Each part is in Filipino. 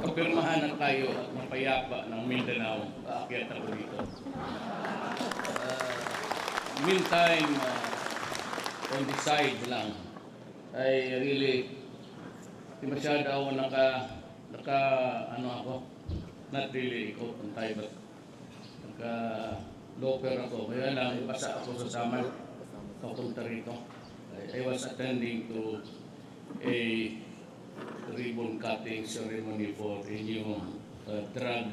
kapirmahan na tayo at mapayapa ng Mindanao, aakyat ako dito. Meantime, on the side lang, I really, di masyado ako not really ikot ang tayo, but naka-locker ako. Kaya lang, ipasa ako sa Samar, papunta rito. I was attending to a ribbon cutting ceremony for a new drug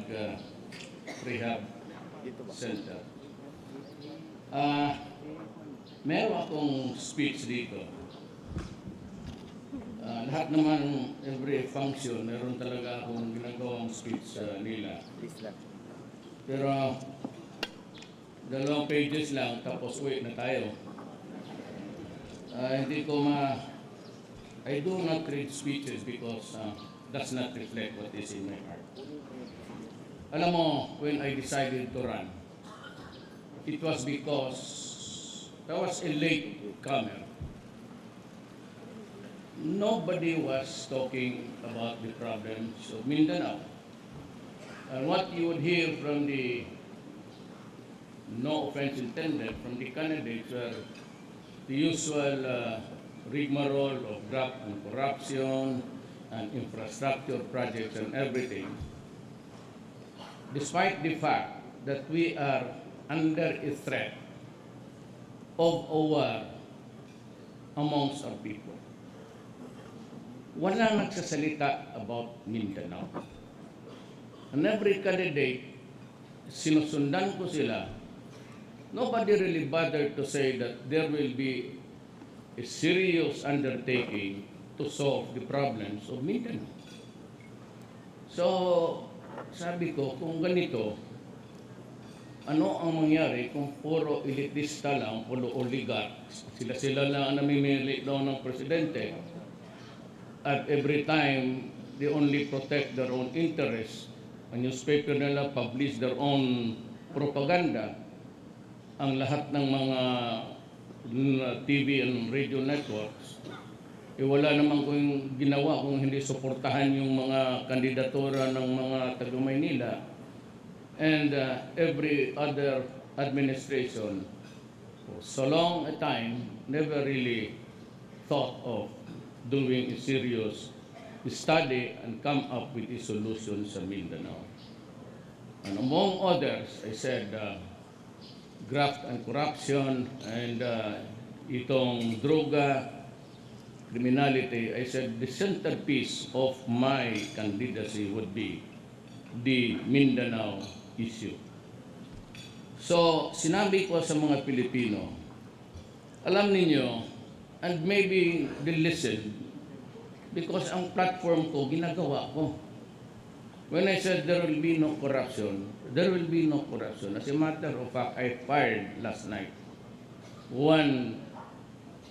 rehab center. Meron akong speech dito. Lahat naman, every function, meron talaga akong ginagawang speech nila. Pero, 2 pages lang, tapos uwi na tayo. I do not read speeches because does not reflect what is in my heart. Alam mo, when I decided to run, it was because I was a late comer. Nobody was talking about the problems of Mindanao. And what you would hear from the, no offense intended, from the candidates were the usual rigmarole of graft and corruption and infrastructure projects and everything, despite the fact that we are under a threat of a war amongst our people. Walang nagsasalita about Mindanao. And every candidate, sinusundan ko sila. Nobody really bothered to say that there will be a serious undertaking to solve the problems of Mindanao. So, sabi ko, kung ganito, ano ang mangyari kung puro elitista lang, puro oligarchs, sila lang ang namimili daw ng presidente, at every time they only protect their own interests, ang newspaper nila publish their own propaganda, ang lahat ng mga TV and radio networks, wala naman kung ginawa kung hindi suportahan yung mga kandidatura ng mga taga-Maynila. And every other administration, for so long a time, never really thought of doing a serious study and come up with a solution sa Mindanao. And among others, I said, graft and corruption and itong droga, criminality, I said the centerpiece of my candidacy would be the Mindanao issue. So, sinabi ko sa mga Pilipino, alam ninyo, and maybe they'll listen, because ang platform ko, ginagawa ko. When I said there will be no corruption, there will be no corruption. As a matter of fact, I fired last night one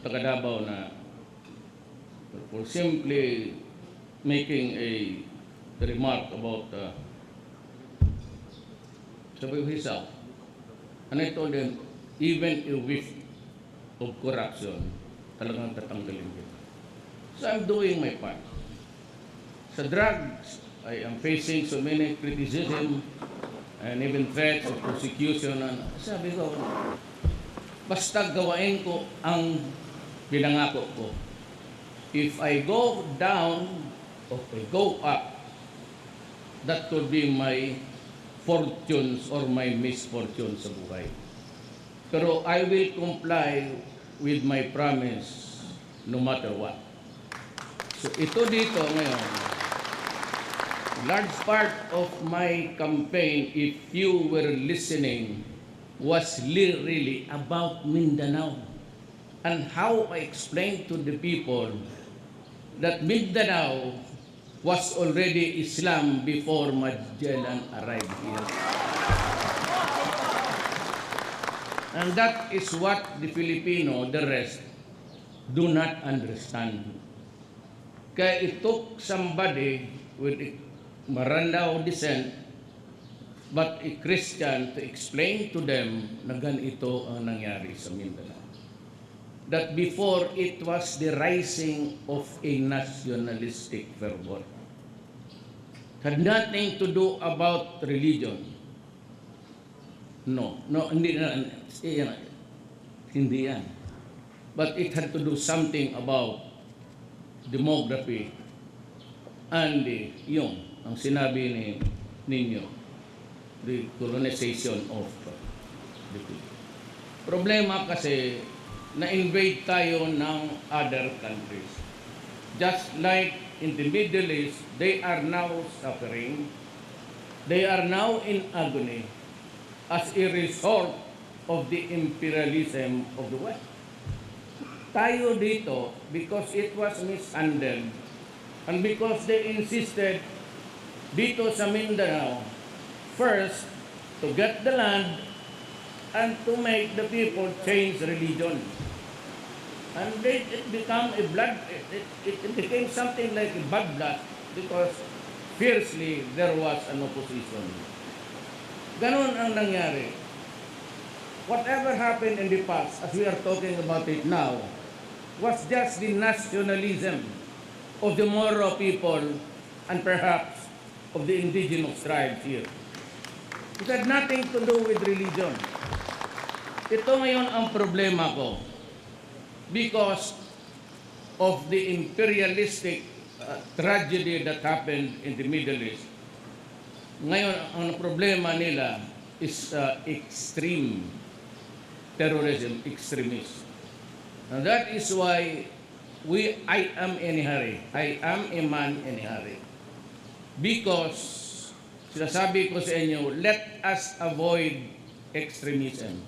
taga-Davao na for simply making a remark about himself. And I told them, even a whiff of corruption, talagang tatanggalin kita. So I'm doing my part. Sa drugs, I am facing so many criticism and even threats of prosecution. And sabi ko, basta gawain ko ang pinangako ko. If I go down or I go up, that could be my fortunes or my misfortunes sa buhay. Pero I will comply with my promise no matter what. So ito dito ngayon, large part of my campaign, if you were listening, was really about Mindanao and how I explained to the people that Mindanao was already Islam before Magellan arrived here. And that is what the Filipino, the rest, do not understand. Kaya it took somebody with a Marandao descent, but a Christian, to explain to them na ganito ang nangyari sa Mindanao. That before it was the rising of a nationalistic fervor. Had nothing to do about religion. No, hindi yan. Hindi yan. But it had to do something about demography and yung ang sinabi ninyo, the colonization of the people. Problema kasi na-invade tayo ng other countries. Just like in the Middle East, they are now suffering. They are now in agony as a result of the imperialism of the West. Tayo dito, because it was mishandled, and because they insisted dito sa Mindanao, first, to get the land, and to make the people change religion. And it became a it became something like a bloodbath because fiercely there was an opposition. Ganon ang nangyari. Whatever happened in the past, as we are talking about it now, was just the nationalism of the Moro people and perhaps of the indigenous tribes here. It had nothing to do with religion. Ito ngayon ang problema ko. Because of the imperialistic tragedy that happened in the Middle East. Ngayon, ang problema nila is extreme terrorism, extremism. And that is why I am in a hurry. I am a man in a hurry. Because, sinasabi ko sa inyo, let us avoid extremism.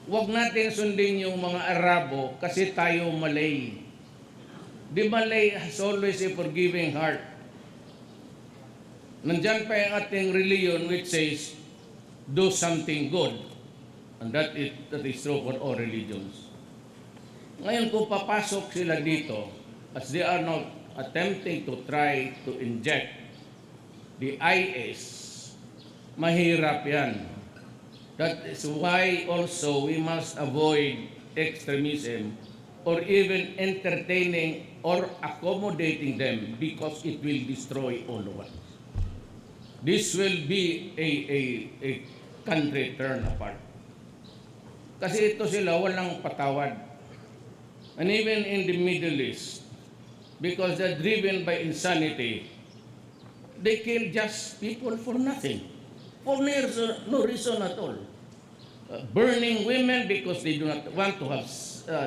Huwag natin sundin yung mga Arabo kasi tayo Malay. The Malay has always a forgiving heart. Nandyan pa yung ating religion which says, do something good. And that is true for all religions. Ngayon kung papasok sila dito, as they are not attempting to try to inject the IS, mahirap yan. That is why also we must avoid extremism or even entertaining or accommodating them because it will destroy all of us. This will be a country turn apart. Kasi ito sila walang patawad. And even in the Middle East, because they're driven by insanity, they kill just people for nothing. For no reason at all. Burning women because they do not want to have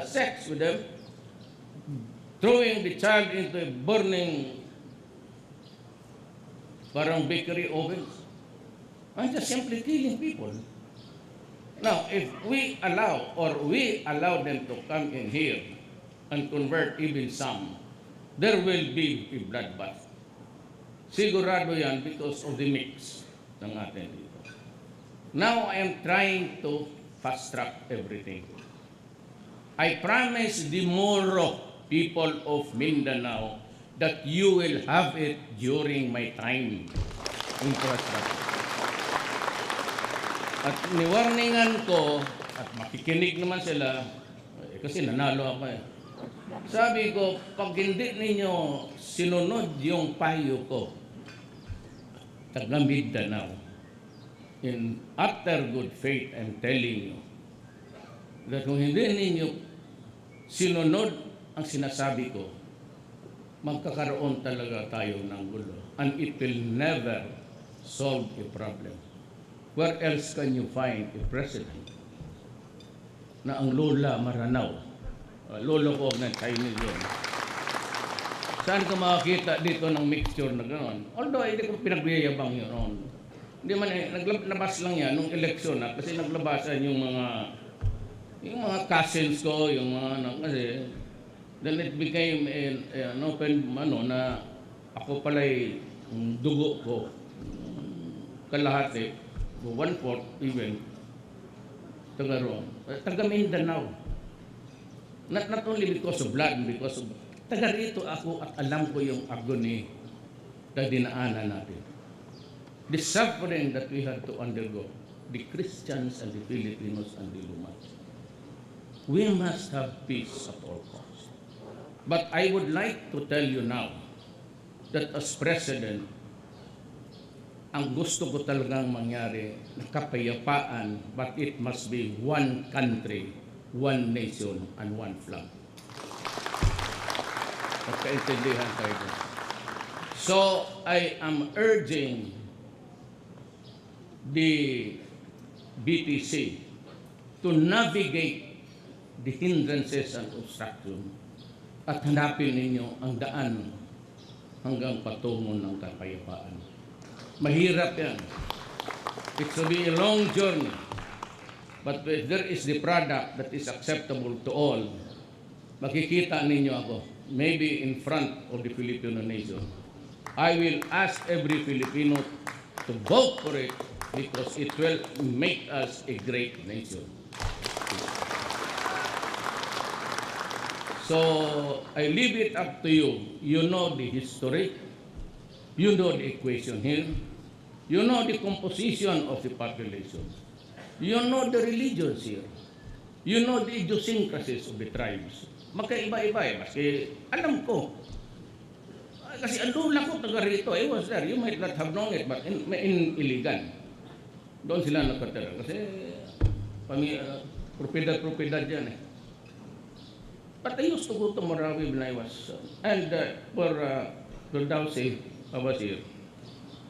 sex with them. Throwing the child into a burning parang bakery ovens. And just simply killing people. Now, if we allow them to come in here and convert even some, there will be a bloodbath. Sigurado yan because of the mix ng atin dito. Now, I am trying to fast-track everything. I promise the Moro people of Mindanao that you will have it during my time. Infrastructure. At niwarningan ko, at makikinig naman sila, kasi nanalo ako eh. Sabi ko, pag hindi ninyo sinunod yung payo ko, taga Mindanao, in utter good faith, I'm telling you, that kung hindi ninyo sinunod ang sinasabi ko, magkakaroon talaga tayo ng gulo. And it will never solve a problem. Where else can you find a president na ang lola maranaw? Lolo ko ng Chinese yun. Saan ka makakita dito ng mixture na gano'n? Although, hindi ko pinagbiyayabang yun. Hindi man, naglabas lang yan nung eleksyon na kasi naglabasan yung mga cousins ko, yung mga kasi then it became an open na ako pala'y dugo ko kalahati, 1/4 even taga roon, taga Mindanao. Not only because of blood, because of taga rito ako at alam ko yung agony na dinaanan natin. The suffering that we had to undergo, the Christians and the Filipinos and the Lumans. We must have peace at all costs. But I would like to tell you now that as president, ang gusto ko talagang mangyari, kapayapaan, but it must be one country, one nation, and one flag. Magkaintindihan tayo doon. So, I am urging the BTC to navigate the hindrances and obstruction at hanapin ninyo ang daan hanggang patungo ng kapayapaan. Mahirap yan. It will be a long journey. But if there is the product that is acceptable to all, makikita ninyo ako, maybe in front of the Filipino nation. I will ask every Filipino to vote for it because it will make us a great nation. So, I leave it up to you. You know the history. You know the equation here. You know the composition of the population. You know the religions here. You know the idiosyncrasies of the tribes. Magkaiba-iba eh. Maski alam ko. Kasi ang lula ko taga rito. I was there. You might not have known it, but in Iligan. Doon sila nakatira. Kasi propiedad yan eh. But I used to go to Marawi when I was, and for Duterte, I was here.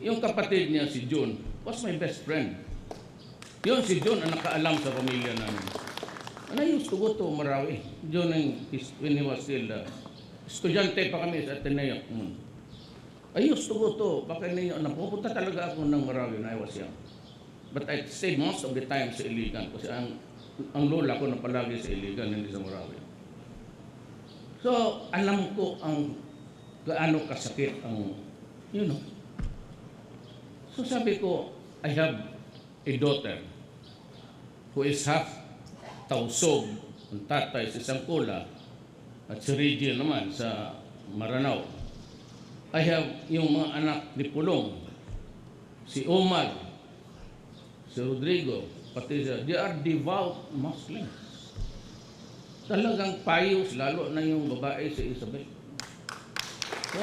Yung kapatid niya, si June, was my best friend. Yun si June ang nakaalam sa pamilya namin. And I used to go to Marawi during when he was still, estudyante pa kami sa Ateneo. I used to go to Ateneo, napupunta talaga ako ng Marawi when I was young. But I stayed most of the time sa Iligan kasi ang lola ko na palagi sa Iligan, hindi sa Marawi. So, alam ko ang gaano kasakit ang, you know. So sabi ko, I have a daughter who is half Tausog, ang tatay sa Sangkula, at si Reggie naman sa Maranao. I have yung mga anak ni Pulong, si Omar, si Rodrigo, pati siya. They are devout Muslims. Talagang payos, lalo na yung babae si Isabel. So,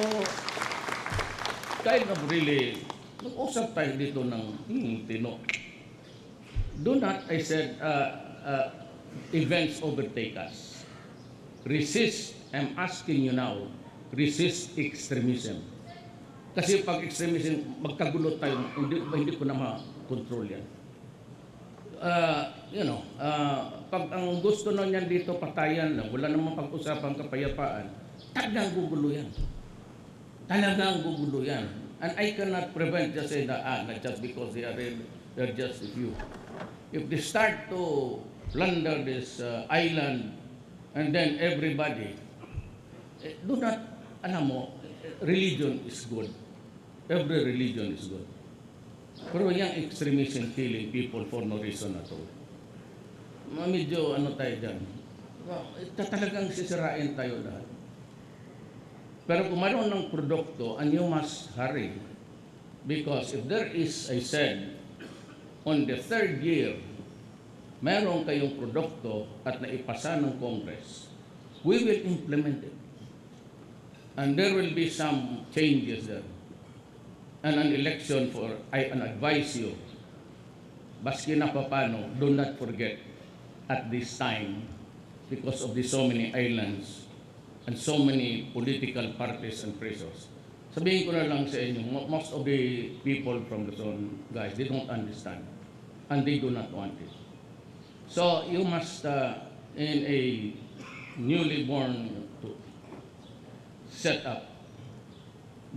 kind of really, nag-usap tayo dito ng tino. Do not, I said, events overtake us. Resist, I'm asking you now, resist extremism. Kasi pag extremism, magkagulo tayo, hindi ko na ma-control yan. Pag ang gusto na niyan dito patayan lang, wala namang pag-usapang kapayapaan, talagang gugulo yan. Talagang gugulo yan. And I cannot prevent just say that, not just because they're just a few. If they start to plunder this island, and then everybody, do not, alam mo, religion is good. Every religion is good. Pero yung extremism killing people for no reason at all. Medyo ano tayo dyan. Talagang sisirain tayo lahat. Pero kung mayroon ng produkto, and you must hurry. Because if there is, I said, on the third year, mayroon kayong produkto at naipasa ng Congress, we will implement it. And there will be some changes there. And an election for, I advise you, baski na papano, do not forget at this time, because of the so many islands and so many political parties and pressures. Sabihin ko na lang sa inyo, most of the people from the zone, guys, they don't understand. And they do not want it. So you must, in a newly born set up,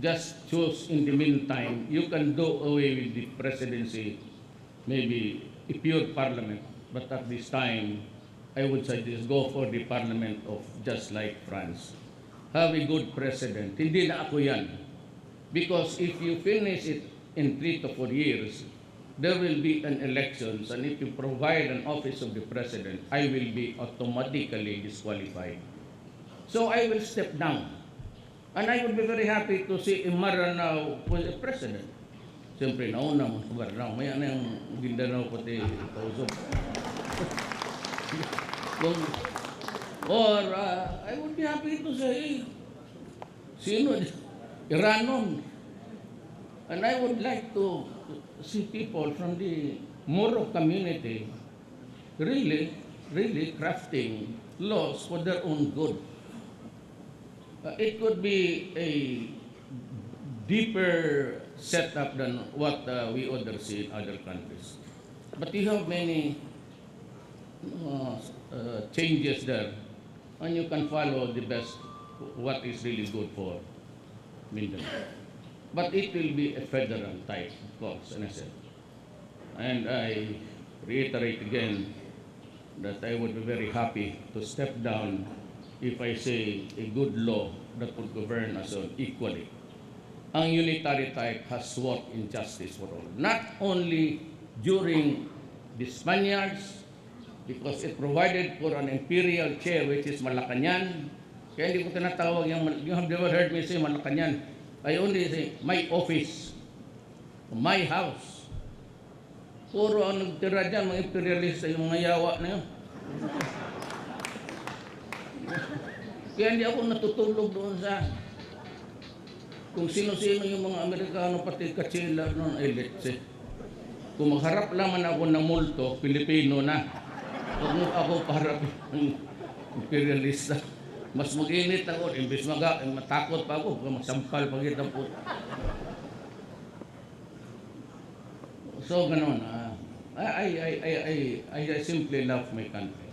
just choose in the meantime, you can do away with the presidency, maybe a pure parliament, but at this time, I would suggest go for the parliament of just like France. Have a good president. Hindi na ako yan. Because if you finish it in 3 to 4 years, there will be an elections, and if you provide an office of the president, I will be automatically disqualified. So I will step down. And I would be very happy to see Maranao was a president. Siyempre, nauna mo sa Maranao. Maya na yung Mindanao pati Tausog. Or I would be happy to say, sino? Iranon. And I would like to see people from the Moro community really crafting laws for their own good. It could be a deeper setup than what we others see in other countries. But you have many changes there, and you can follow the best, what is really good for Mindanao. But it will be a federal type, of course, and I said. And I reiterate again that I would be very happy to step down if I say a good law that would govern us all equally. Ang unitary type has worked in justice for all. Not only during the Spaniards, because it provided for an imperial chair which is Malacañang. Kaya hindi ko tinatawag yung, you have never heard me say Malacañang. I only say my office, my house. Puro ang nagtira dyan, mga imperialista, yung mga yawa na yun. Kaya hindi ako natutulog doon sa kung sino-sino yung mga Amerikano, pati Kachila noon, ay let's. Kung magharap lamang ako ng multo, Pilipino na. Huwag mo ako parang imperialista. Mas mag-init ako, imbis matakot pa ako, masampal pa kita po. So, ganun. I simply love my country.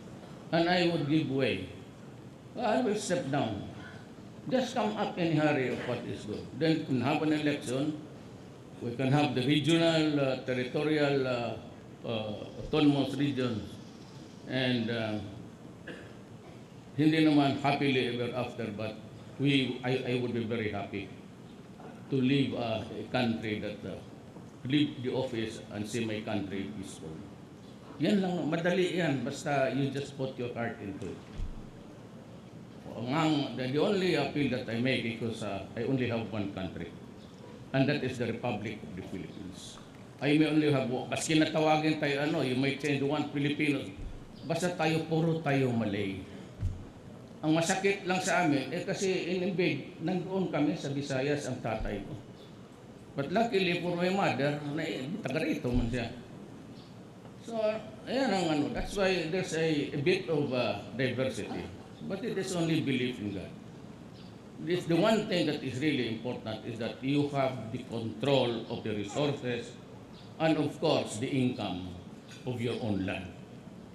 And I would give way. I will step down. Just come up in a hurry of what is good. Then we can have an election. We can have the regional, territorial, autonomous regions. And hindi naman happily ever after, but I would be very happy to leave a country that leave the office and see my country peaceful. Yan lang, madali yan, basta you just put your heart into it. The only appeal that I make, because I only have one country, and that is the Republic of the Philippines. I may only have, maski natawagin tayo, you might change one Filipino, basta puro tayo Malay. Ang masakit lang sa amin, kasi in-invade, nandoon kami sa Visayas ang tatay ko. But luckily for my mother, taga rito man siya. So, ayan ang that's why there's a bit of diversity. But it is only belief in God. The one thing that is really important is that you have the control of the resources and of course the income of your own land.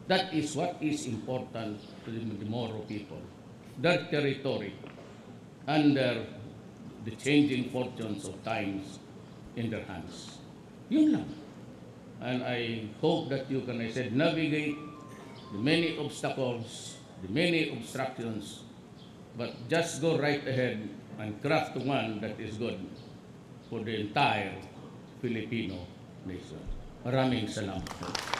That is what is important to the Moro people. Their territory under the changing fortunes of times in their hands. Yun lang. And I hope that you can, I said, navigate the many obstacles, the many obstructions, but just go right ahead and craft one that is good for the entire Filipino nation. Maraming salamat.